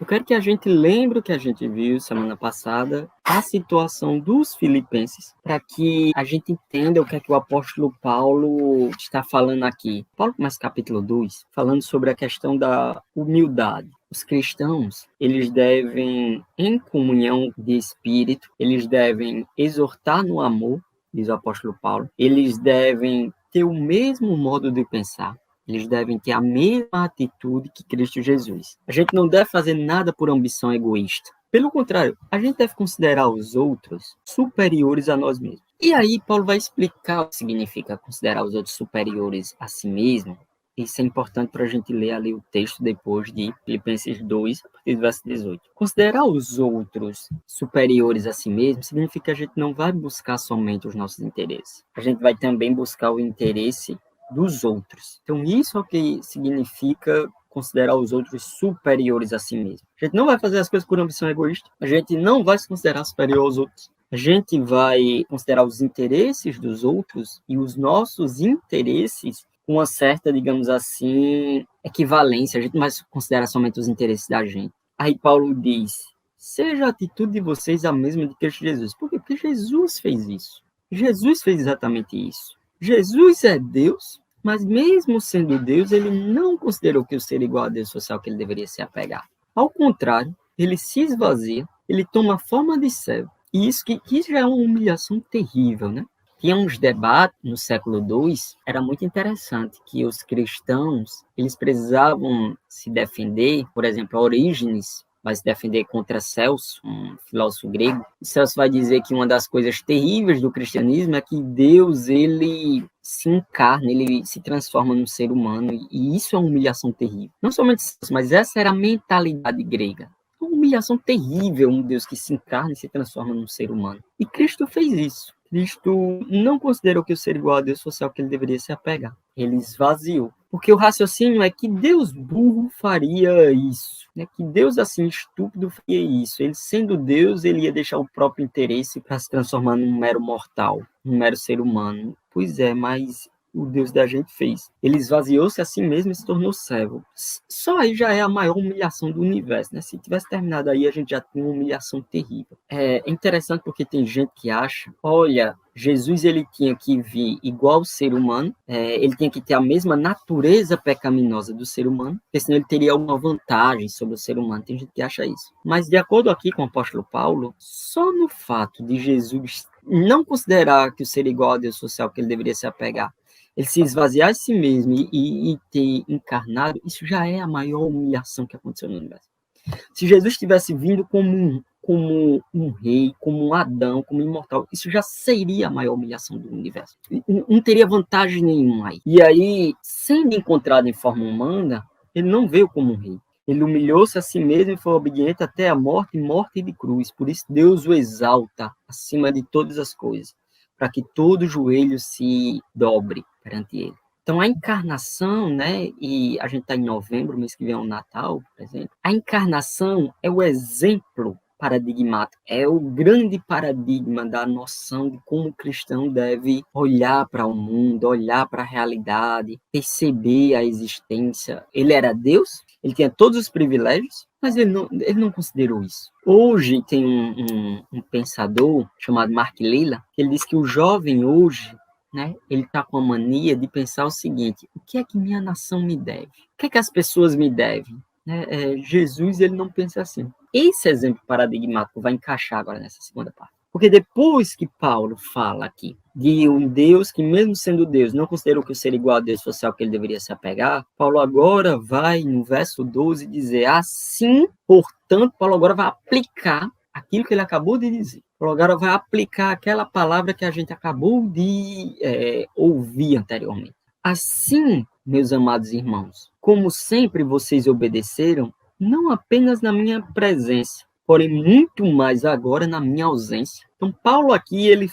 Eu quero que a gente lembre o que a gente viu semana passada, a situação dos filipenses, para que a gente entenda o que é que o apóstolo Paulo está falando aqui. Paulo começa capítulo 2, falando sobre a questão da humildade. Os cristãos, eles devem, em comunhão de espírito, eles devem exortar no amor, diz o apóstolo Paulo, eles devem ter o mesmo modo de pensar. Eles devem ter a mesma atitude que Cristo Jesus. A gente não deve fazer nada por ambição egoísta. Pelo contrário, a gente deve considerar os outros superiores a nós mesmos. E aí, Paulo vai explicar o que significa considerar os outros superiores a si mesmo. Isso é importante para a gente ler ali o texto depois de Filipenses 2, a partir do verso 18. Considerar os outros superiores a si mesmo significa que a gente não vai buscar somente os nossos interesses. A gente vai também buscar o interesse dos outros. Então, isso é o que significa considerar os outros superiores a si mesmo. A gente não vai fazer as coisas por ambição egoísta, a gente não vai se considerar superior aos outros. A gente vai considerar os interesses dos outros e os nossos interesses com uma certa, digamos assim, equivalência. A gente não vai considerar somente os interesses da gente. Aí Paulo diz, seja a atitude de vocês a mesma de Cristo Jesus. Por quê? Porque Jesus fez isso. Jesus fez exatamente isso. Jesus é Deus, mas mesmo sendo Deus, ele não considerou que o ser igual a Deus fosse algo que ele deveria se apegar. Ao contrário, ele se esvazia, ele toma a forma de servo. E isso já é uma humilhação terrível, né? Tinha uns debates no século II, era muito interessante que os cristãos, eles precisavam se defender, por exemplo, Orígenes vai se defender contra Celso, um filósofo grego. E Celso vai dizer que uma das coisas terríveis do cristianismo é que Deus, ele se encarna, ele se transforma num ser humano, e isso é uma humilhação terrível. Não somente Celso, mas essa era a mentalidade grega. Uma humilhação terrível, um Deus que se encarna e se transforma num ser humano. E Cristo fez isso. Cristo não considerou que o ser igual a Deus fosse algo que ele deveria se apegar. Ele esvaziou. Porque o raciocínio é que Deus burro faria isso, né? Que Deus assim estúpido faria isso. Ele sendo Deus, ele ia deixar o próprio interesse para se transformar num mero mortal, num mero ser humano. Pois é, mas o Deus da gente fez. Ele esvaziou-se a si mesmo e se tornou servo. Só aí já é a maior humilhação do universo, né? Se tivesse terminado aí, a gente já tinha uma humilhação terrível. É interessante porque tem gente que acha, olha, Jesus ele tinha que vir igual ao ser humano, ele tinha que ter a mesma natureza pecaminosa do ser humano, porque senão ele teria uma vantagem sobre o ser humano. Tem gente que acha isso. Mas de acordo aqui com o apóstolo Paulo, só no fato de Jesus não considerar que o ser igual a Deus fosse algo que ele deveria se apegar, ele se esvaziar de si mesmo e ter encarnado, isso já é a maior humilhação que aconteceu no universo. Se Jesus tivesse vindo como um rei, como um Adão, como um imortal, isso já seria a maior humilhação do universo. Não teria vantagem nenhuma aí. E aí, sendo encontrado em forma humana, ele não veio como um rei. Ele humilhou-se a si mesmo e foi obediente até a morte, morte de cruz. Por isso Deus o exalta acima de todas as coisas, para que todo joelho se dobre perante ele. Então, a encarnação, né, e a gente está em novembro, mês que vem é o Natal, por exemplo, a encarnação é o exemplo paradigmático, é o grande paradigma da noção de como o cristão deve olhar para o mundo, olhar para a realidade, perceber a existência. Ele era Deus, ele tinha todos os privilégios, mas ele não considerou isso. Hoje tem um pensador chamado Mark Lilla, que ele diz que o jovem hoje, né, ele está com a mania de pensar o seguinte: o que é que minha nação me deve? O que é que as pessoas me devem? Jesus, ele não pensa assim. Esse exemplo paradigmático vai encaixar agora nessa segunda parte. Porque depois que Paulo fala aqui de um Deus que, mesmo sendo Deus, não considerou que o ser igual a Deus fosse algo que ele deveria se apegar, Paulo agora vai, no verso 12, dizer assim, portanto, Paulo agora vai aplicar aquilo que ele acabou de dizer. Paulo agora vai aplicar aquela palavra que a gente acabou de ouvir anteriormente. Assim, meus amados irmãos, como sempre vocês obedeceram, não apenas na minha presença, porém muito mais agora na minha ausência. Então, Paulo aqui ele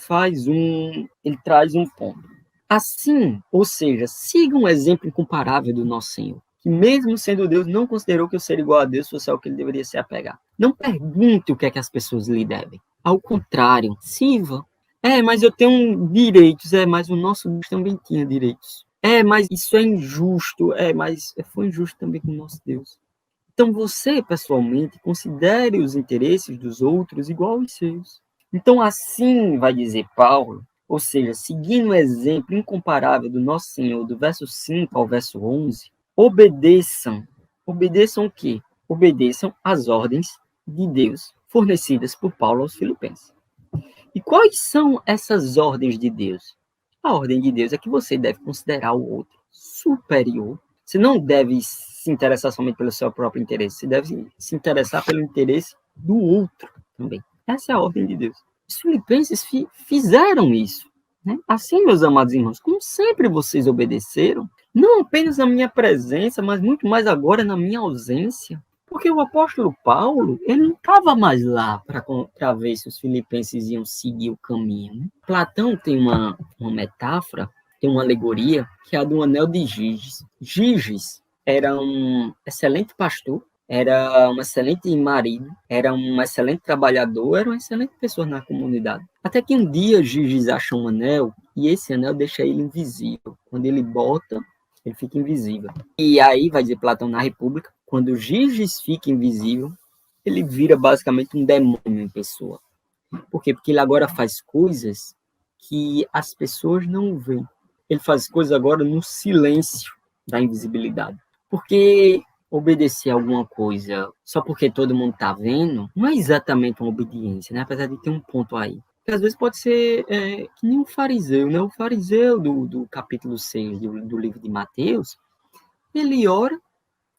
traz um ponto. Assim, ou seja, siga um exemplo incomparável do nosso Senhor, que mesmo sendo Deus, não considerou que o ser igual a Deus fosse algo que ele deveria se apegar. Não pergunte o que é que as pessoas lhe devem. Ao contrário, sirva. Mas eu tenho direitos. Mas o nosso Deus também tinha direitos. Mas isso é injusto. Mas foi injusto também com o nosso Deus. Então, você, pessoalmente, considere os interesses dos outros igual aos seus. Então, assim vai dizer Paulo, ou seja, seguindo o exemplo incomparável do nosso Senhor, do verso 5 ao verso 11, obedeçam. Obedeçam o quê? Obedeçam às ordens de Deus fornecidas por Paulo aos Filipenses. E quais são essas ordens de Deus? A ordem de Deus é que você deve considerar o outro superior. Você não deve se interessar somente pelo seu próprio interesse, você deve se interessar pelo interesse do outro também. Essa é a ordem de Deus. Os filipenses fizeram isso. Né? Assim, meus amados irmãos, como sempre vocês obedeceram, não apenas na minha presença, mas muito mais agora na minha ausência. Porque o apóstolo Paulo, ele não estava mais lá para ver se os filipenses iam seguir o caminho. Né? Platão tem uma metáfora, tem uma alegoria, que é a do anel de Giges. Giges era um excelente pastor, era um excelente marido, era um excelente trabalhador, era uma excelente pessoa na comunidade. Até que um dia Giges acha um anel, e esse anel deixa ele invisível. Quando ele bota, ele fica invisível. E aí, vai dizer Platão na República, quando Giges fica invisível, ele vira basicamente um demônio em pessoa. Por quê? Porque ele agora faz coisas que as pessoas não veem. Ele faz coisas agora no silêncio da invisibilidade. Porque obedecer a alguma coisa só porque todo mundo está vendo, não é exatamente uma obediência, né? Apesar de ter um ponto aí. Porque às vezes pode ser que nem um fariseu, né? O fariseu do capítulo 6 do livro de Mateus, ele ora,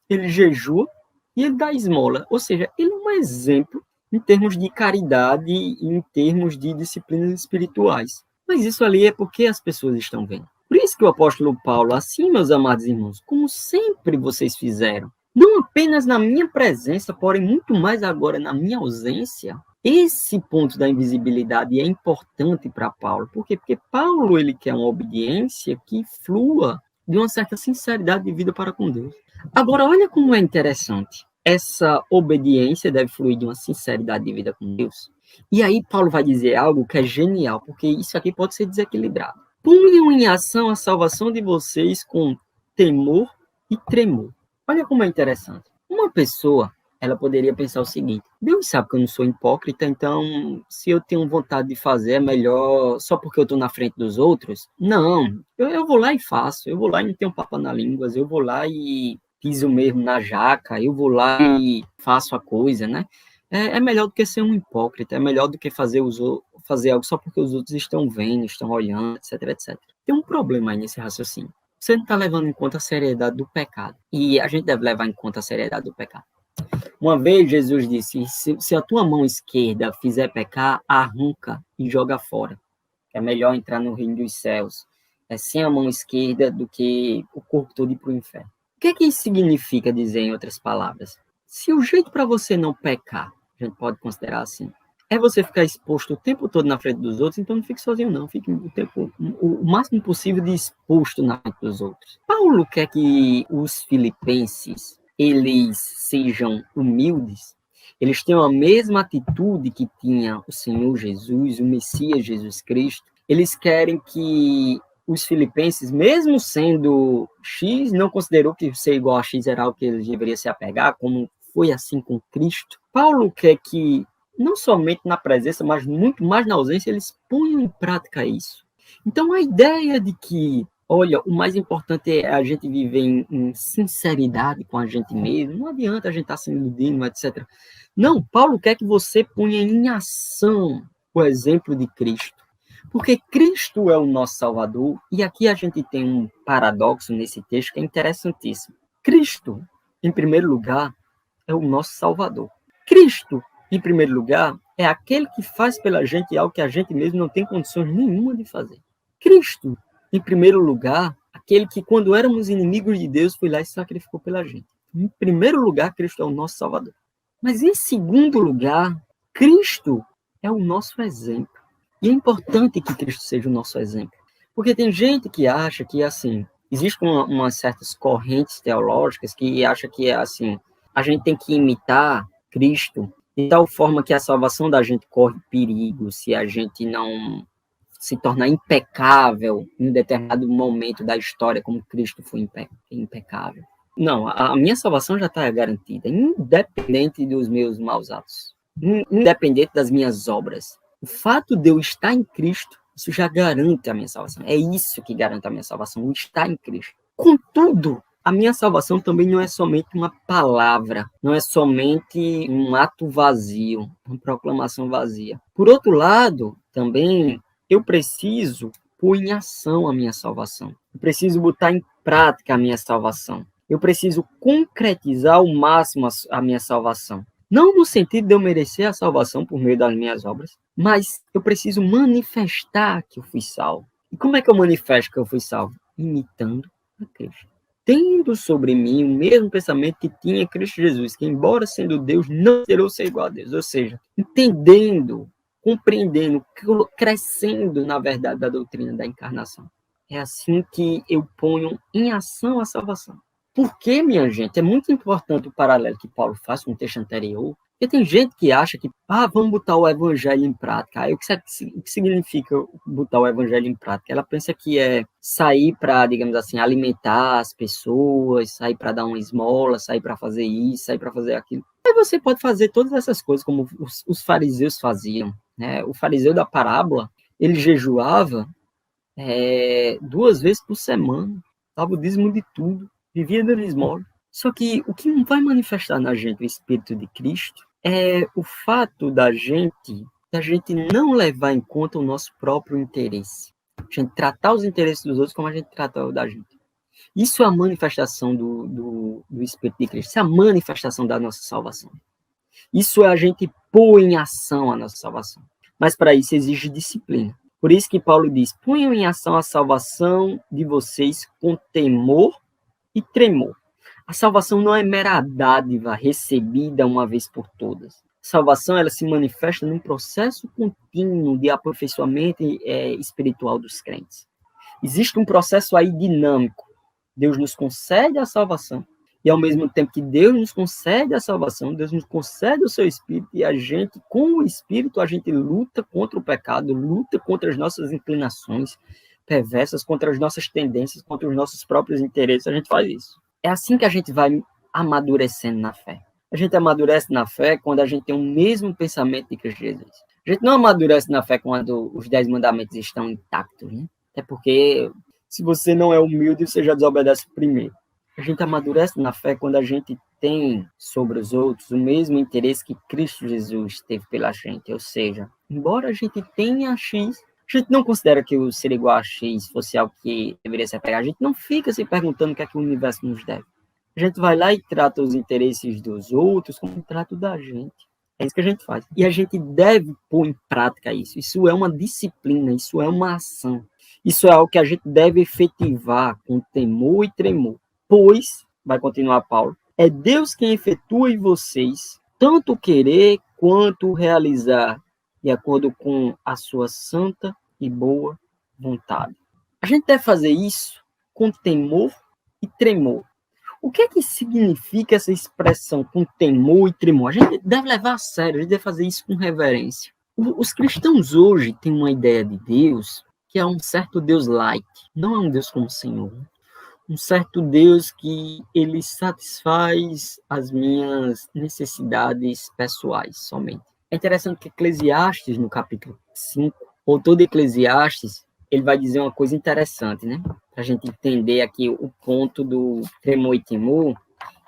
ele jejua e ele dá esmola. Ou seja, ele é um exemplo em termos de caridade e em termos de disciplinas espirituais. Mas isso ali é porque as pessoas estão vendo. Por isso que o apóstolo Paulo, assim, meus amados irmãos, como sempre vocês fizeram, não apenas na minha presença, porém muito mais agora na minha ausência, esse ponto da invisibilidade é importante para Paulo. Por quê? Porque Paulo ele quer uma obediência que flua de uma certa sinceridade de vida para com Deus. Agora, olha como é interessante. Essa obediência deve fluir de uma sinceridade de vida com Deus. E aí Paulo vai dizer algo que é genial, porque isso aqui pode ser desequilibrado. Ponham em ação a salvação de vocês com temor e tremor. Olha como é interessante. Uma pessoa, ela poderia pensar o seguinte: Deus sabe que eu não sou hipócrita, então se eu tenho vontade de fazer, é melhor só porque eu estou na frente dos outros? Não, eu vou lá e faço, eu vou lá e não tenho papo na língua, eu vou lá e piso mesmo na jaca, eu vou lá e faço a coisa, né? É melhor do que ser um hipócrita, é melhor do que fazer algo só porque os outros estão vendo, estão olhando, etc, etc. Tem um problema aí nesse raciocínio. Você não está levando em conta a seriedade do pecado. E a gente deve levar em conta a seriedade do pecado. Uma vez Jesus disse: se a tua mão esquerda fizer pecar, arranca e joga fora. É melhor entrar no reino dos céus sem a mão esquerda do que o corpo todo ir para o inferno. O que isso significa dizer, em outras palavras? Se o jeito para você não pecar, a gente pode considerar assim, é você ficar exposto o tempo todo na frente dos outros, então não fique sozinho não, fique o máximo possível de exposto na frente dos outros. Paulo quer que os filipenses, eles sejam humildes, eles tenham a mesma atitude que tinha o Senhor Jesus, o Messias Jesus Cristo. Eles querem que os filipenses, mesmo sendo X, não considerou que ser igual a X era o que eles deveriam se apegar, como foi assim com Cristo. Paulo quer que, não somente na presença, mas muito mais na ausência, eles ponham em prática isso. Então, a ideia de que, olha, o mais importante é a gente viver em sinceridade com a gente mesmo, não adianta a gente estar se iludindo, etc. Não, Paulo quer que você ponha em ação o exemplo de Cristo. Porque Cristo é o nosso Salvador, e aqui a gente tem um paradoxo nesse texto que é interessantíssimo. Cristo, em primeiro lugar, é o nosso Salvador. Cristo, em primeiro lugar, é aquele que faz pela gente algo que a gente mesmo não tem condições nenhuma de fazer. Cristo, em primeiro lugar, aquele que quando éramos inimigos de Deus foi lá e sacrificou pela gente. Em primeiro lugar, Cristo é o nosso Salvador. Mas em segundo lugar, Cristo é o nosso exemplo. E é importante que Cristo seja o nosso exemplo. Porque tem gente que acha que, assim, existem umas certas correntes teológicas que acham que, assim, a gente tem que imitar Cristo de tal forma que a salvação da gente corre perigo se a gente não se tornar impecável em um determinado momento da história, como Cristo foi impecável. Não, a minha salvação já está garantida, independente dos meus maus atos, independente das minhas obras. O fato de eu estar em Cristo, isso já garante a minha salvação. É isso que garante a minha salvação, o estar em Cristo. Contudo, a minha salvação também não é somente uma palavra, não é somente um ato vazio, uma proclamação vazia. Por outro lado, também eu preciso pôr em ação a minha salvação. Eu preciso botar em prática a minha salvação. Eu preciso concretizar ao máximo a minha salvação. Não no sentido de eu merecer a salvação por meio das minhas obras, mas eu preciso manifestar que eu fui salvo. E como é que eu manifesto que eu fui salvo? Imitando a Cristo. Tendo sobre mim o mesmo pensamento que tinha Cristo Jesus, que embora sendo Deus, não terou ser igual a Deus. Ou seja, entendendo, compreendendo, crescendo na verdade da doutrina da encarnação. É assim que eu ponho em ação a salvação. Porque, minha gente, é muito importante o paralelo que Paulo faz com o texto anterior, porque tem gente que acha que, vamos botar o evangelho em prática. Aí, o que significa botar o evangelho em prática? Ela pensa que é sair para, digamos assim, alimentar as pessoas, sair para dar uma esmola, sair para fazer isso, sair para fazer aquilo. Aí você pode fazer todas essas coisas como os fariseus faziam, né? O fariseu da parábola, ele jejuava 2 vezes por semana, dava o dízimo de tudo, vivia dando esmola. Só que o que não vai manifestar na gente o Espírito de Cristo é o fato da gente não levar em conta o nosso próprio interesse. A gente tratar os interesses dos outros como a gente trata o da gente. Isso é a manifestação do Espírito de Cristo, isso é a manifestação da nossa salvação. Isso é a gente pôr em ação a nossa salvação. Mas para isso exige disciplina. Por isso que Paulo diz, ponham em ação a salvação de vocês com temor e tremor. A salvação não é mera dádiva recebida uma vez por todas. A salvação ela se manifesta num processo contínuo de aperfeiçoamento espiritual dos crentes. Existe um processo aí dinâmico. Deus nos concede a salvação, e ao mesmo tempo que Deus nos concede a salvação, Deus nos concede o seu Espírito, e a gente, com o Espírito, a gente luta contra o pecado, luta contra as nossas inclinações perversas, contra as nossas tendências, contra os nossos próprios interesses, a gente faz isso. É assim que a gente vai amadurecendo na fé. A gente amadurece na fé quando a gente tem o mesmo pensamento de Cristo Jesus. A gente não amadurece na fé quando os 10 mandamentos estão intactos, né? Até porque, se você não é humilde, você já desobedece primeiro. A gente amadurece na fé quando a gente tem sobre os outros o mesmo interesse que Cristo Jesus teve pela gente. Ou seja, embora a gente tenha X, a gente não considera que o ser igual a X fosse algo que deveria se apegar. A gente não fica se perguntando o que é que o universo nos deve. A gente vai lá e trata os interesses dos outros como trata da gente. É isso que a gente faz. E a gente deve pôr em prática isso. Isso é uma disciplina, isso é uma ação. Isso é algo que a gente deve efetivar com temor e tremor. Pois, vai continuar Paulo, é Deus quem efetua em vocês tanto querer quanto realizar, de acordo com a sua santa e boa vontade. A gente deve fazer isso com temor e tremor. O que é que significa essa expressão com temor e tremor? A gente deve levar a sério, a gente deve fazer isso com reverência. Os cristãos hoje têm uma ideia de Deus que é um certo Deus light, não é um Deus como o Senhor. Um certo Deus que ele satisfaz as minhas necessidades pessoais somente. É interessante que Eclesiastes, no capítulo 5, o autor de Eclesiastes, ele vai dizer uma coisa interessante, né? Para a gente entender aqui o ponto do tremor e temor,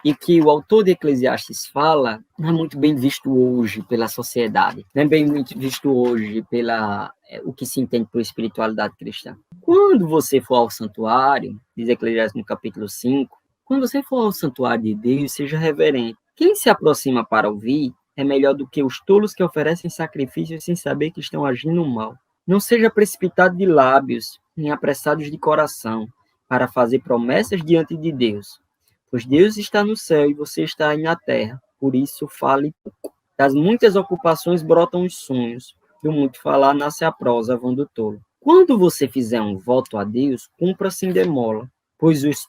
e que o autor de Eclesiastes fala, não é muito bem visto hoje pela sociedade, não é bem muito visto hoje pela o que se entende por espiritualidade cristã. Quando você for ao santuário, diz Eclesiastes no capítulo 5, quando você for ao santuário de Deus, seja reverente. Quem se aproxima para ouvir é melhor do que os tolos que oferecem sacrifícios sem saber que estão agindo mal. Não seja precipitado de lábios, nem apressados de coração, para fazer promessas diante de Deus. Pois Deus está no céu e você está aí na terra. Por isso, fale pouco. Das muitas ocupações brotam os sonhos. Do muito falar nasce a prosa, vão do tolo. Quando você fizer um voto a Deus, cumpra sem demora, pois os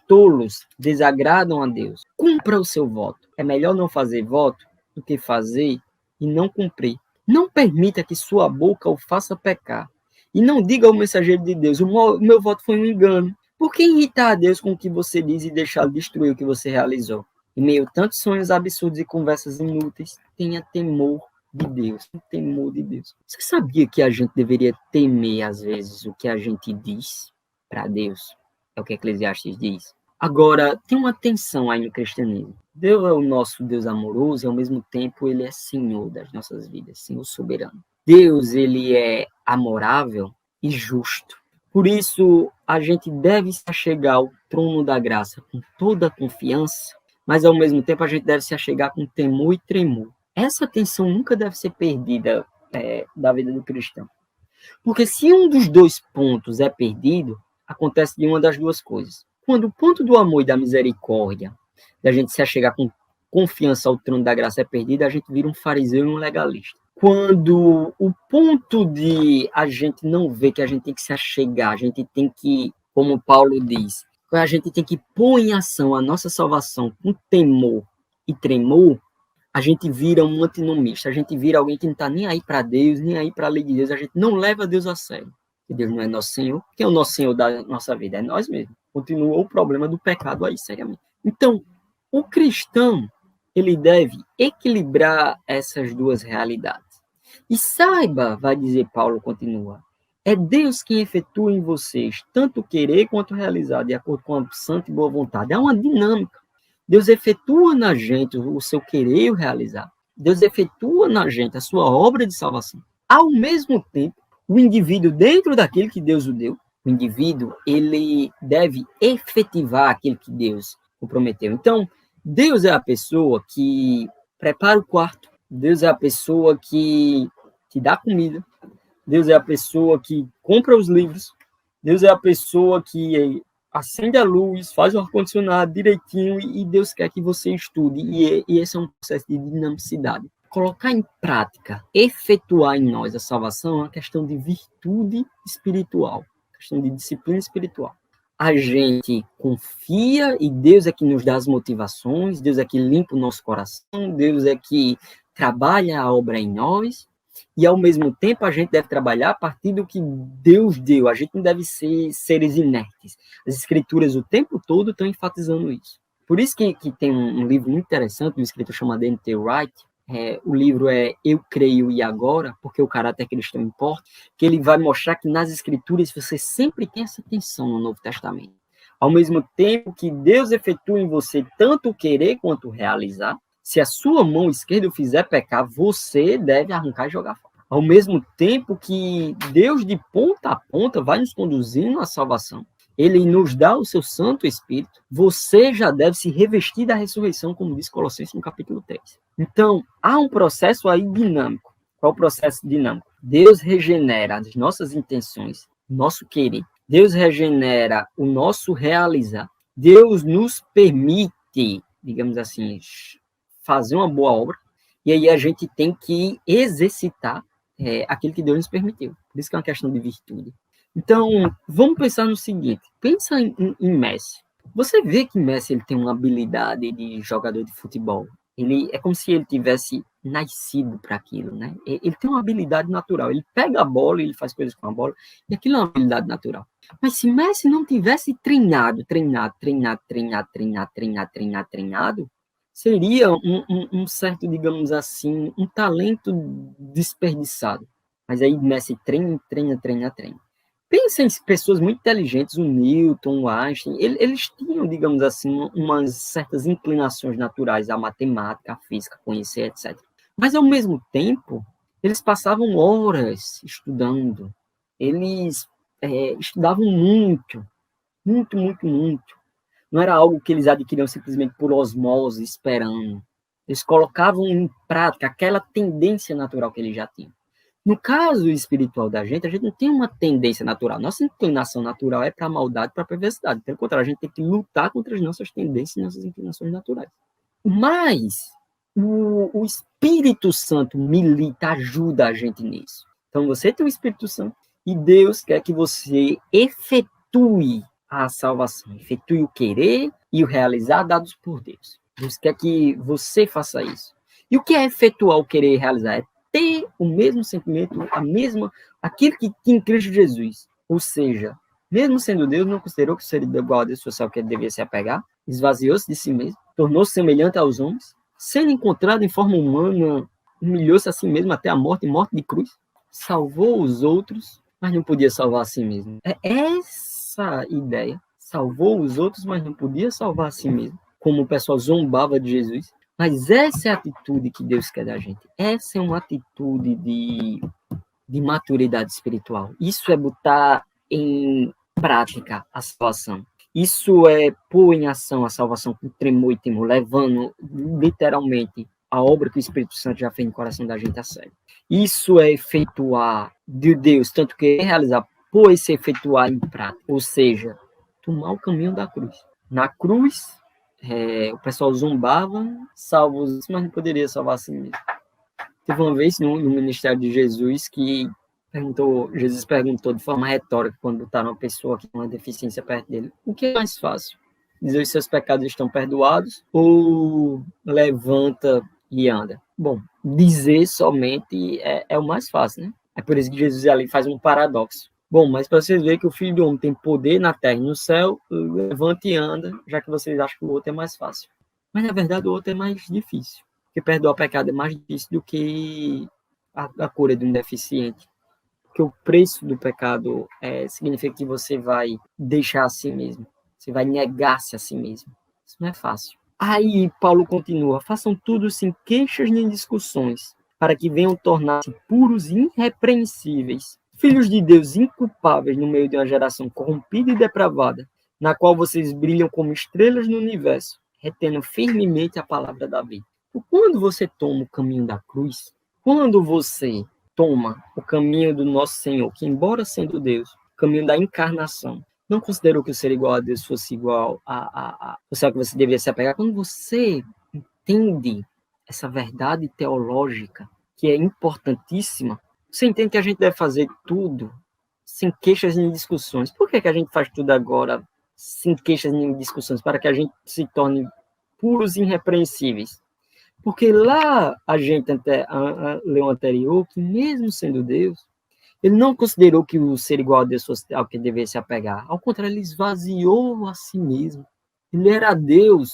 tolos desagradam a Deus. Cumpra o seu voto. É melhor não fazer voto do que fazer e não cumprir. Não permita que sua boca o faça pecar. E não diga ao mensageiro de Deus, o meu voto foi um engano. Por que irritar a Deus com o que você diz e deixá-lo destruir o que você realizou? Em meio a tantos sonhos absurdos e conversas inúteis, tenha temor de Deus. Temor de Deus. Você sabia que a gente deveria temer, às vezes, o que a gente diz para Deus? É o que Eclesiastes diz. Agora, tem uma tensão aí no cristianismo. Deus é o nosso Deus amoroso e, ao mesmo tempo, ele é Senhor das nossas vidas, Senhor soberano. Deus, ele é amorável e justo. Por isso, a gente deve se achegar ao trono da graça com toda a confiança, mas, ao mesmo tempo, a gente deve se achegar com temor e tremor. Essa tensão nunca deve ser perdida da vida do cristão. Porque se um dos dois pontos é perdido, acontece de uma das duas coisas. Quando o ponto do amor e da misericórdia, da gente se achegar com confiança ao trono da graça é perdido, a gente vira um fariseu e um legalista. Quando o ponto de a gente não ver que a gente tem que se achegar, a gente tem que, como Paulo diz, a gente tem que pôr em ação a nossa salvação com temor e tremor, a gente vira um antinomista, a gente vira alguém que não está nem aí para Deus, nem aí para a lei de Deus, a gente não leva Deus a sério. E Deus não é nosso Senhor. Quem é o nosso Senhor da nossa vida? É nós mesmos. Continua o problema do pecado aí, seriamente. Então, o cristão, ele deve equilibrar essas duas realidades. E saiba, vai dizer Paulo, continua, é Deus quem efetua em vocês tanto querer quanto realizar, de acordo com a santa e boa vontade. É uma dinâmica. Deus efetua na gente o seu querer e o realizar. Deus efetua na gente a sua obra de salvação. Ao mesmo tempo, o indivíduo, dentro daquilo que Deus o deu, o indivíduo, ele deve efetivar aquilo que Deus o prometeu. Então, Deus é a pessoa que prepara o quarto, Deus é a pessoa que dá comida, Deus é a pessoa que compra os livros, Deus é a pessoa que acende a luz, faz o ar-condicionado direitinho e Deus quer que você estude. E esse é um processo de dinamicidade. Colocar em prática, efetuar em nós a salvação é uma questão de virtude espiritual, questão de disciplina espiritual. A gente confia e Deus é que nos dá as motivações, Deus é que limpa o nosso coração, Deus é que trabalha a obra em nós, e ao mesmo tempo a gente deve trabalhar a partir do que Deus deu, a gente não deve ser seres inertes. As escrituras o tempo todo estão enfatizando isso. Por isso que tem um livro muito interessante, um escritor chamado N.T. Wright, o livro é Eu Creio e Agora, porque o caráter cristão importa, que ele vai mostrar que nas escrituras você sempre tem essa tensão no Novo Testamento. Ao mesmo tempo que Deus efetua em você tanto o querer quanto o realizar, se a sua mão esquerda o fizer pecar, você deve arrancar e jogar fora. Ao mesmo tempo que Deus de ponta a ponta vai nos conduzindo à salvação, ele nos dá o seu Santo Espírito, você já deve se revestir da ressurreição, como diz Colossenses no capítulo 3. Então, há um processo aí dinâmico. Qual é o processo dinâmico? Deus regenera as nossas intenções, nosso querer. Deus regenera o nosso realizar. Deus nos permite, digamos assim, fazer uma boa obra, e aí a gente tem que exercitar aquilo que Deus nos permitiu. Por isso que é uma questão de virtude. Então, vamos pensar no seguinte, pensa em Messi. Você vê que Messi ele tem uma habilidade de jogador de futebol. Ele é como se ele tivesse nascido para aquilo, né? Ele tem uma habilidade natural. Ele pega a bola, ele faz coisas com a bola, e aquilo é uma habilidade natural. Mas se Messi não tivesse treinado, seria um certo, digamos assim, um talento desperdiçado. Mas aí Messi treina. Pensa em pessoas muito inteligentes, o Newton, o Einstein, eles tinham, digamos assim, umas certas inclinações naturais à matemática, à física, conhecer, etc. Mas, ao mesmo tempo, eles passavam horas estudando. Eles estudavam muito. Não era algo que eles adquiriam simplesmente por osmose, esperando. Eles colocavam em prática aquela tendência natural que eles já tinham. No caso espiritual da gente, a gente não tem uma tendência natural. Nossa inclinação natural é para a maldade, para a perversidade. Pelo contrário, a gente tem que lutar contra as nossas tendências e nossas inclinações naturais. Mas o Espírito Santo milita, ajuda a gente nisso. Então, você tem o Espírito Santo e Deus quer que você efetue a salvação, efetue o querer e o realizar dados por Deus. Deus quer que você faça isso. E o que é efetuar o querer e realizar? É ter o mesmo sentimento, aquilo que tinha em Cristo Jesus. Ou seja, Mesmo sendo Deus, não considerou que seria igual a Deus fosse ao que ele devia se apegar, esvaziou-se de si mesmo, tornou-se semelhante aos homens, sendo encontrado em forma humana, humilhou-se a si mesmo até a morte e morte de cruz, salvou os outros, mas não podia salvar a si mesmo. É essa ideia. Salvou os outros, mas não podia salvar a si mesmo. Como o pessoal zombava de Jesus. Mas essa é a atitude que Deus quer da gente. Essa é uma atitude de maturidade espiritual. Isso é botar em prática a salvação. Isso é pôr em ação a salvação com tremor e temor, levando literalmente a obra que o Espírito Santo já fez no coração da gente a sério. Isso é efetuar de Deus, tanto que é realizar, pôr esse efetuar em prática. Ou seja, tomar o caminho da cruz. Na cruz, o pessoal zombava, salvos, mas não poderia salvar a si mesmo. Teve uma vez no ministério de Jesus que Jesus perguntou de forma retórica, quando botaram uma pessoa que tem uma deficiência perto dele, o que é mais fácil? Dizer os seus pecados estão perdoados ou levanta e anda? Bom, dizer somente é o mais fácil, né? É por isso que Jesus ali faz um paradoxo. Bom, mas para vocês verem que o Filho do Homem tem poder na terra e no céu, levanta e anda, já que vocês acham que o outro é mais fácil. Mas, na verdade, o outro é mais difícil. Porque perdoar pecado é mais difícil do que a cura de um deficiente. Porque o preço do pecado significa que você vai deixar a si mesmo. Você vai negar-se a si mesmo. Isso não é fácil. Aí, Paulo continua. Façam tudo sem queixas nem discussões, para que venham tornar-se puros e irrepreensíveis, filhos de Deus inculpáveis no meio de uma geração corrompida e depravada, na qual vocês brilham como estrelas no universo, retendo firmemente a palavra da vida. Quando você toma o caminho da cruz, quando você toma o caminho do nosso Senhor, que embora sendo Deus, o caminho da encarnação, não considerou que o ser igual a Deus fosse igual fosse algo que você deveria se apegar. Quando você entende essa verdade teológica, que é importantíssima, você entende que a gente deve fazer tudo sem queixas nem discussões. Por que a gente faz tudo agora sem queixas nem discussões? Para que a gente se torne puros e irrepreensíveis. Porque lá a gente leu anterior que mesmo sendo Deus, ele não considerou que o ser igual a Deus fosse ao que deveria se apegar. Ao contrário, ele esvaziou a si mesmo. Ele era Deus,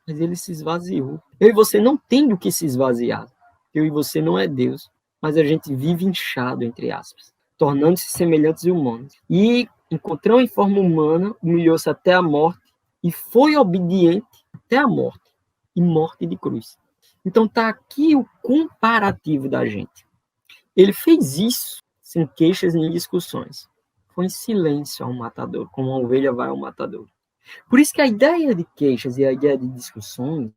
mas ele se esvaziou. Eu e você não tem do que se esvaziar. Eu e você não é Deus, mas a gente vive inchado, entre aspas, tornando-se semelhantes e humanos. E encontrou em forma humana, humilhou-se até a morte e foi obediente até a morte, e morte de cruz. Então está aqui o comparativo da gente. Ele fez isso sem queixas nem discussões. Foi em silêncio ao matador, como uma ovelha vai ao matador. Por isso que a ideia de queixas e a ideia de discussões,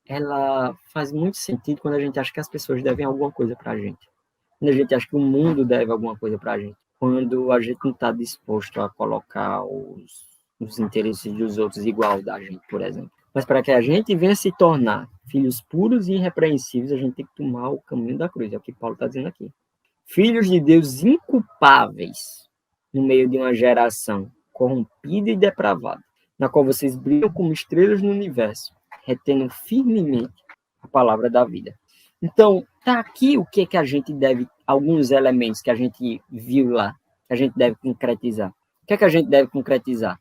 ela faz muito sentido quando a gente acha que as pessoas devem alguma coisa para a gente. Quando a gente acha que o mundo deve alguma coisa para a gente. Quando a gente não está disposto a colocar os interesses dos outros igual da gente, por exemplo. Mas para que a gente venha se tornar filhos puros e irrepreensíveis, a gente tem que tomar o caminho da cruz. É o que Paulo está dizendo aqui. Filhos de Deus inculpáveis no meio de uma geração corrompida e depravada, na qual vocês brilham como estrelas no universo, retendo firmemente a palavra da vida. Então, tá aqui o que a gente deve, alguns elementos que a gente viu lá, que a gente deve concretizar. O que a gente deve concretizar?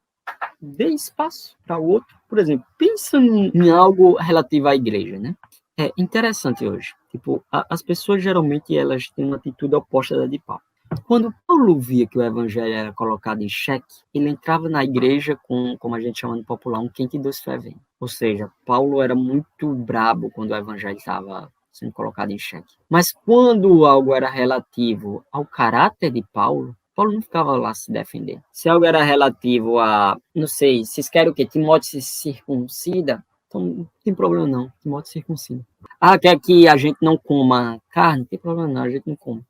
Dê espaço para o outro. Por exemplo, pensa em algo relativo à igreja, né? É interessante hoje. Tipo, as pessoas geralmente elas têm uma atitude oposta da de Paulo. Quando Paulo via que o evangelho era colocado em xeque, ele entrava na igreja com, como a gente chama no popular, um quente e doce fervendo. Ou seja, Paulo era muito brabo quando o evangelho estava sendo colocado em xeque. Mas quando algo era relativo ao caráter de Paulo, Paulo não ficava lá se defender. Se algo era relativo a, não sei, vocês querem o quê? Timóteo se circuncida? Então, não tem problema não, Timóteo circuncida. Ah, quer que a gente não coma carne? Não tem problema não, a gente não come.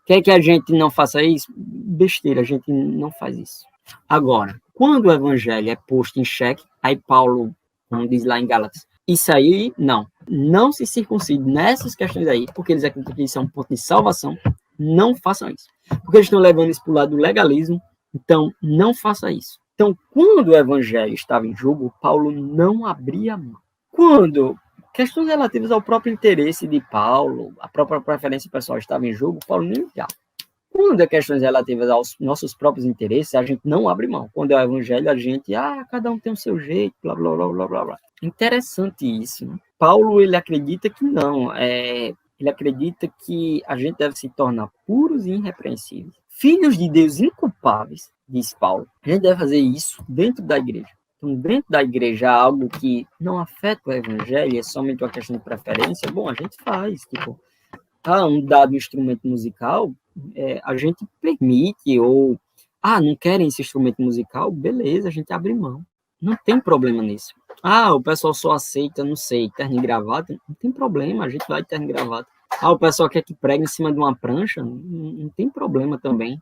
Quer que a gente não faça isso? Besteira, a gente não faz isso. Agora, quando o evangelho é posto em xeque, aí Paulo, como diz lá em Gálatas, isso aí, não se circuncide nessas questões aí, porque eles acreditam que isso é um ponto de salvação, não façam isso. Porque eles estão levando isso para o lado do legalismo, então não faça isso. Então, quando o evangelho estava em jogo, Paulo não abria mão. Quando questões relativas ao próprio interesse de Paulo, a própria preferência pessoal estava em jogo, Paulo nem ligava. Quando é questões relativas aos nossos próprios interesses, a gente não abre mão. Quando é o evangelho, a gente, cada um tem o seu jeito, blá, blá, blá, blá, blá, blá. Interessante isso, né? Paulo, ele acredita que não. Ele acredita que a gente deve se tornar puros e irrepreensíveis. Filhos de Deus inculpáveis, diz Paulo. A gente deve fazer isso dentro da igreja. Então, dentro da igreja, algo que não afeta o evangelho, é somente uma questão de preferência, bom, a gente faz, tipo, um dado instrumento musical, a gente permite, ou, não querem esse instrumento musical, beleza, a gente abre mão. Não tem problema nisso. O pessoal só aceita, não sei, terno e gravata, não tem problema, a gente vai de terno e gravata. O pessoal quer que pregue em cima de uma prancha, não tem problema também.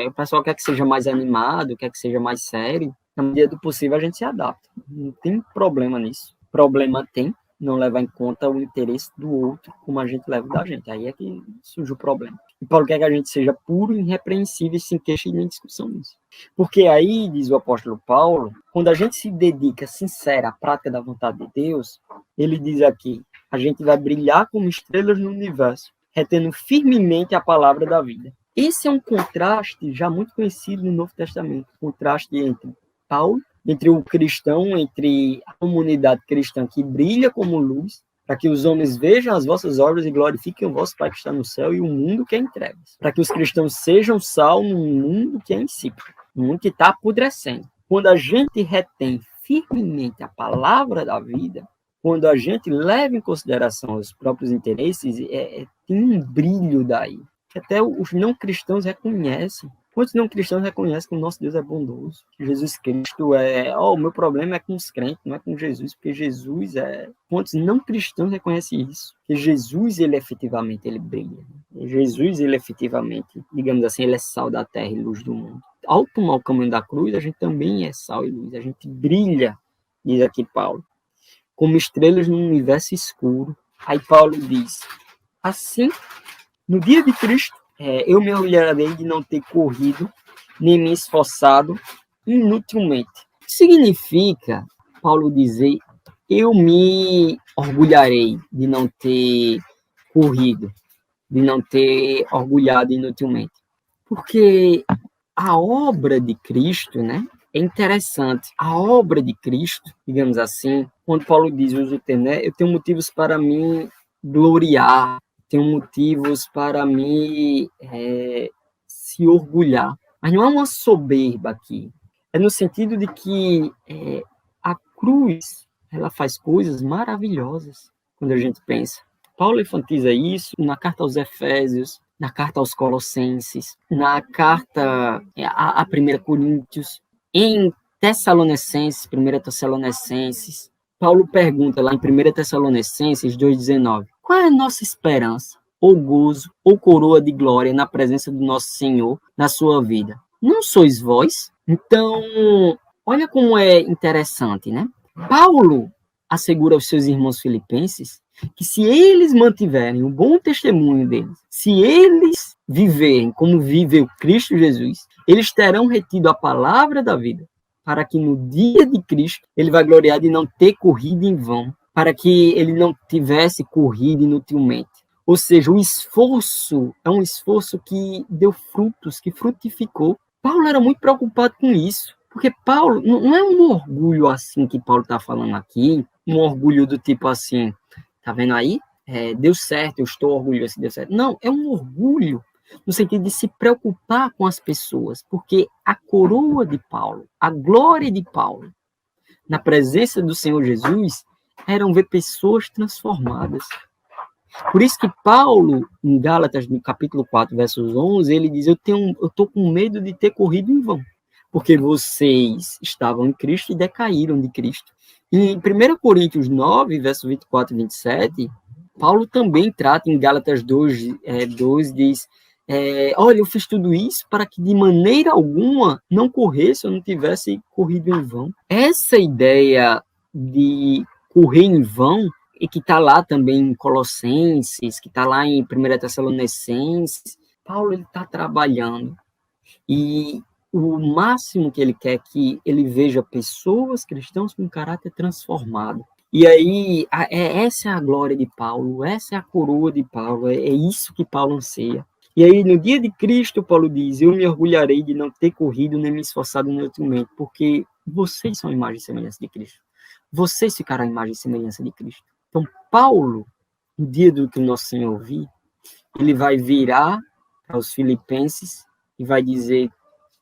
O pessoal quer que seja mais animado, quer que seja mais sério. Na medida do possível, a gente se adapta. Não tem problema nisso. Problema tem não levar em conta o interesse do outro, como a gente leva da gente. Aí é que surge o problema. E Paulo quer que a gente seja puro e irrepreensível, sem queixa e nem discussão nisso. Porque aí, diz o apóstolo Paulo, quando a gente se dedica sincera à prática da vontade de Deus, ele diz aqui, a gente vai brilhar como estrelas no universo, retendo firmemente a palavra da vida. Esse é um contraste já muito conhecido no Novo Testamento, contraste entre Paulo, entre o cristão, entre a comunidade cristã que brilha como luz, para que os homens vejam as vossas obras e glorifiquem o vosso Pai que está no céu, e o mundo que é em trevas. Para que os cristãos sejam sal num mundo que é insípido, um mundo que está apodrecendo. Quando a gente retém firmemente a palavra da vida, quando a gente leva em consideração os próprios interesses, tem um brilho daí, que até os não cristãos reconhecem. Quantos não cristãos reconhecem que o nosso Deus é bondoso? Que Jesus Cristo o meu problema é com os crentes, não é com Jesus, porque Jesus é... Quantos não cristãos reconhecem isso? Que Jesus, ele efetivamente, ele brilha. Jesus, ele efetivamente, digamos assim, ele é sal da terra e luz do mundo. Ao tomar o caminho da cruz, a gente também é sal e luz. A gente brilha, diz aqui Paulo, como estrelas num universo escuro. Aí Paulo diz, assim, no dia de Cristo, eu me orgulharei de não ter corrido, nem me esforçado inutilmente. Significa, Paulo dizer, eu me orgulharei de não ter corrido, de não ter orgulhado inutilmente. Porque a obra de Cristo, né, é interessante. A obra de Cristo, digamos assim, quando Paulo diz, usa o termo, eu tenho motivos para me gloriar, tenho motivos para me se orgulhar. Mas não é uma soberba aqui. É no sentido de que a cruz, ela faz coisas maravilhosas quando a gente pensa. Paulo enfatiza isso na carta aos Efésios, na carta aos Colossenses, na carta a 1 Coríntios, em Tessalonicenses, 1 Tessalonicenses. Paulo pergunta lá em 1 Tessalonicenses 2,19, qual é a nossa esperança, ou gozo, ou coroa de glória na presença do nosso Senhor na sua vida? Não sois vós? Então, olha como é interessante, né? Paulo assegura aos seus irmãos filipenses que se eles mantiverem o bom testemunho deles, se eles viverem como vive o Cristo Jesus, eles terão retido a palavra da vida, para que no dia de Cristo ele vai gloriar de não ter corrido em vão, para que ele não tivesse corrido inutilmente. Ou seja, o esforço é um esforço que deu frutos, que frutificou. Paulo era muito preocupado com isso, porque Paulo, não é um orgulho assim que Paulo está falando aqui, um orgulho do tipo assim, tá vendo aí? Deu certo, eu estou orgulhoso, deu certo. Não, é um orgulho no sentido de se preocupar com as pessoas, porque a coroa de Paulo, a glória de Paulo, na presença do Senhor Jesus, eram ver pessoas transformadas. Por isso que Paulo, em Gálatas, no capítulo 4, versos 11, ele diz, eu estou com medo de ter corrido em vão, porque vocês estavam em Cristo e decaíram de Cristo. E em 1 Coríntios 9, versos 24 e 27, Paulo também trata em Gálatas 2, 2 diz, olha, eu fiz tudo isso para que de maneira alguma não corresse ou não tivesse corrido em vão. Essa ideia de correr em vão, e que está lá também em Colossenses, que está lá em 1 Tessalonicenses, Paulo está trabalhando. E o máximo que ele quer é que ele veja pessoas cristãs com caráter transformado. E aí, essa é a glória de Paulo, essa é a coroa de Paulo, é isso que Paulo anseia. E aí, no dia de Cristo, Paulo diz, eu me orgulharei de não ter corrido nem me esforçado inutilmente, porque vocês são a imagem e semelhança de Cristo. Vocês ficaram a imagem e semelhança de Cristo. Então, Paulo, no dia do que o nosso Senhor vir, ele vai virar para os filipenses e vai dizer,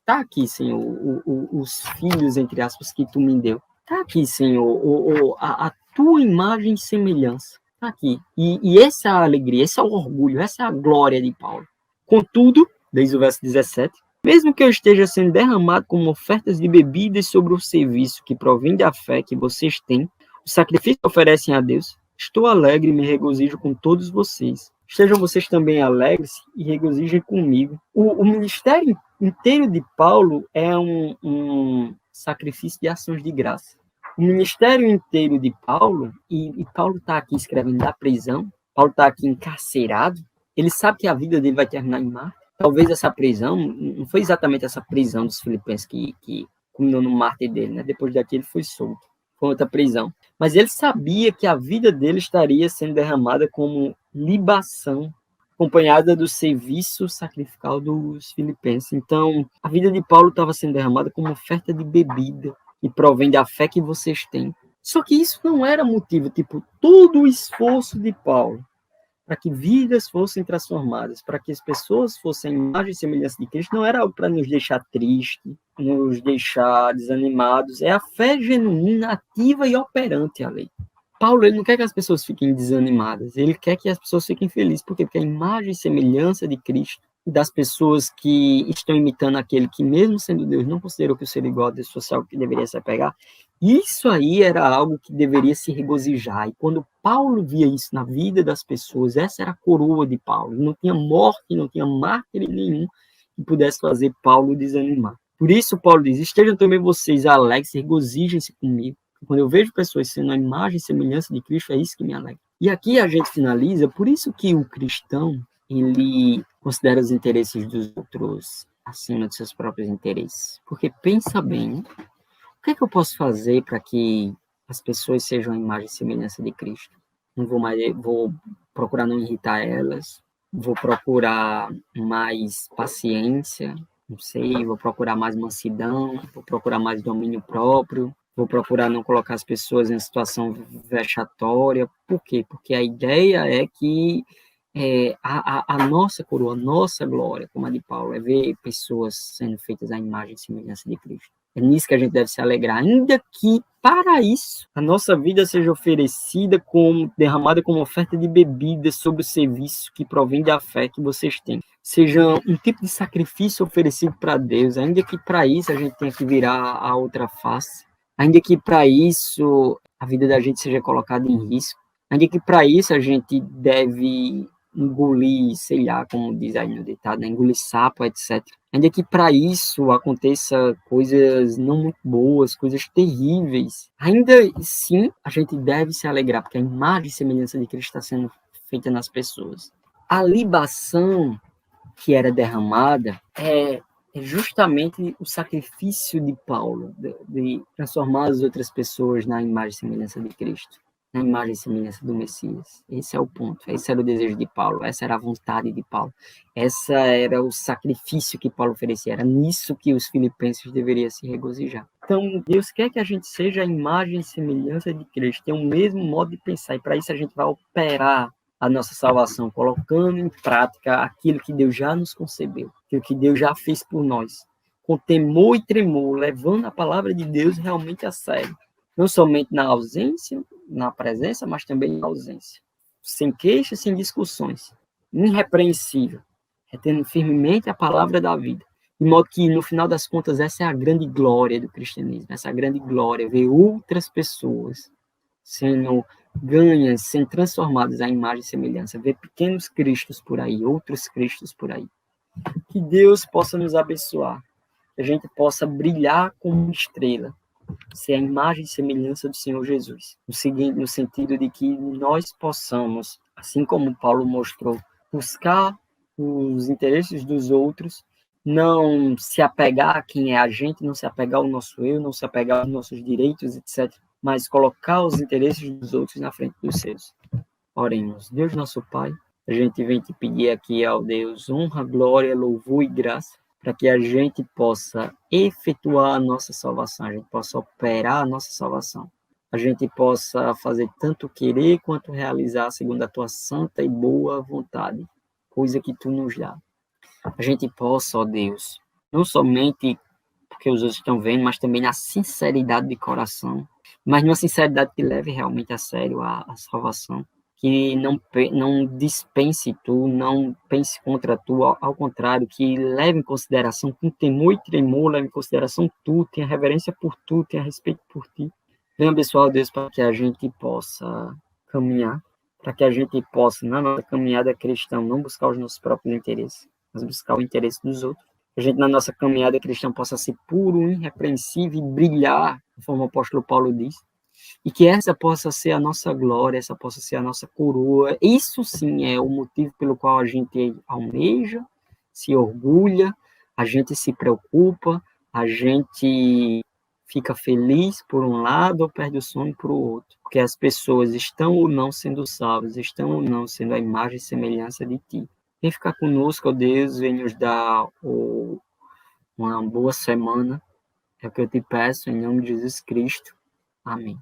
tá aqui, Senhor, os filhos, entre aspas, que tu me deu. Tá aqui, Senhor, a tua imagem e semelhança. Tá aqui. E essa é a alegria, esse é o orgulho, essa é a glória de Paulo. Contudo, desde o verso 17, mesmo que eu esteja sendo derramado como ofertas de bebidas sobre o serviço que provém da fé que vocês têm, o sacrifício que oferecem a Deus, estou alegre e me regozijo com todos vocês. Estejam vocês também alegres e regozijem comigo. O ministério inteiro de Paulo é um sacrifício de ações de graça. O ministério inteiro de Paulo, e Paulo está aqui escrevendo da prisão, Paulo está aqui encarcerado, ele sabe que a vida dele vai terminar em Marte. Talvez essa prisão, não foi exatamente essa prisão dos filipenses que culminou no mártir dele, né? Depois daquele ele foi solto, foi outra prisão. Mas ele sabia que a vida dele estaria sendo derramada como libação, acompanhada do serviço sacrificial dos filipenses. Então, a vida de Paulo estava sendo derramada como oferta de bebida, que provém da fé que vocês têm. Só que isso não era motivo, tipo, todo o esforço de Paulo para que vidas fossem transformadas, para que as pessoas fossem a imagem e semelhança de Cristo, não era algo para nos deixar tristes, nos deixar desanimados. É a fé genuína, ativa e operante a lei. Paulo, ele não quer que as pessoas fiquem desanimadas, ele quer que as pessoas fiquem felizes. Por quê? Porque a imagem e semelhança de Cristo, das pessoas que estão imitando aquele que, mesmo sendo Deus, não considerou que o ser igual a Deus fosse algo que deveria se apegar, isso aí era algo que deveria se regozijar. E quando Paulo via isso na vida das pessoas, essa era a coroa de Paulo. Não tinha morte, não tinha mártir nenhum que pudesse fazer Paulo desanimar. Por isso, Paulo diz, estejam também vocês alegres, regozijem-se comigo. Quando eu vejo pessoas sendo a imagem e semelhança de Cristo, é isso que me alegra. E aqui a gente finaliza, por isso que o cristão, ele considera os interesses dos outros acima dos seus próprios interesses. Porque pensa bem, o que é que eu posso fazer para que as pessoas sejam a imagem e semelhança de Cristo? Vou procurar não irritar elas, vou procurar mais paciência, não sei, vou procurar mais mansidão, vou procurar mais domínio próprio, vou procurar não colocar as pessoas em situação vexatória. Por quê? Porque a ideia é que a nossa coroa, a nossa glória, como a de Paulo, é ver pessoas sendo feitas à imagem e semelhança de Cristo. É nisso que a gente deve se alegrar, ainda que para isso a nossa vida seja oferecida derramada como oferta de bebida sobre o serviço que provém da fé que vocês têm. Seja um tipo de sacrifício oferecido para Deus, ainda que para isso a gente tenha que virar a outra face, ainda que para isso a vida da gente seja colocada em risco, ainda que para isso a gente deve engolir, sei lá, como diz aí no ditado, né? Engolir sapo, etc. Ainda que para isso aconteça coisas não muito boas, coisas terríveis, ainda assim a gente deve se alegrar, porque a imagem e semelhança de Cristo está sendo feita nas pessoas. A libação que era derramada é justamente o sacrifício de Paulo, de transformar as outras pessoas na imagem e semelhança de Cristo, na imagem e semelhança do Messias. Esse é o ponto, esse era o desejo de Paulo, essa era a vontade de Paulo, essa era o sacrifício que Paulo oferecia, era nisso que os filipenses deveriam se regozijar. Então, Deus quer que a gente seja a imagem e semelhança de Cristo, tem o mesmo modo de pensar, e para isso a gente vai operar a nossa salvação, colocando em prática aquilo que Deus já nos concebeu, aquilo que Deus já fez por nós, com temor e tremor, levando a palavra de Deus realmente a sério, não somente na ausência, na presença, mas também na ausência, sem queixas, sem discussões, irrepreensível, retendo firmemente a palavra da vida, de modo que, no final das contas, essa é a grande glória do cristianismo, essa é a grande glória, ver outras pessoas sendo ganhas, sendo transformadas à imagem e semelhança, ver pequenos cristos por aí, outros cristos por aí. Que Deus possa nos abençoar, que a gente possa brilhar como uma estrela, ser a imagem e semelhança do Senhor Jesus, no sentido de que nós possamos, assim como Paulo mostrou, buscar os interesses dos outros, não se apegar a quem é a gente, não se apegar ao nosso eu, não se apegar aos nossos direitos, etc., mas colocar os interesses dos outros na frente dos seus. Oremos. Deus nosso Pai, A gente vem te pedir aqui, ó Deus, honra, glória, louvor e graça, para que a gente possa efetuar a nossa salvação, a gente possa operar a nossa salvação, a gente possa fazer tanto querer quanto realizar segundo a tua santa e boa vontade, coisa que tu nos dá. A gente possa, ó Deus, não somente porque os outros estão vendo, mas também na sinceridade de coração, mas numa sinceridade que leve realmente a sério a salvação, que não dispense tu, não pense contra tu, ao contrário, que leve em consideração, com temor e tremor, leve em consideração tu, tenha reverência por tu, tenha respeito por ti. Venha abençoar, Deus, para que a gente possa caminhar, para que a gente possa, na nossa caminhada cristã, não buscar os nossos próprios interesses, mas buscar o interesse dos outros. Que a gente, na nossa caminhada cristã, possa ser puro, irrepreensível e brilhar, conforme o apóstolo Paulo diz. E que essa possa ser a nossa glória, essa possa ser a nossa coroa. Isso sim é o motivo pelo qual a gente almeja, se orgulha, a gente se preocupa, a gente fica feliz por um lado ou perde o sono por outro. Porque as pessoas estão ou não sendo salvas, estão ou não sendo a imagem e semelhança de ti. Vem ficar conosco, ó Deus, vem nos dar uma boa semana. É o que eu te peço, em nome de Jesus Cristo. Amém.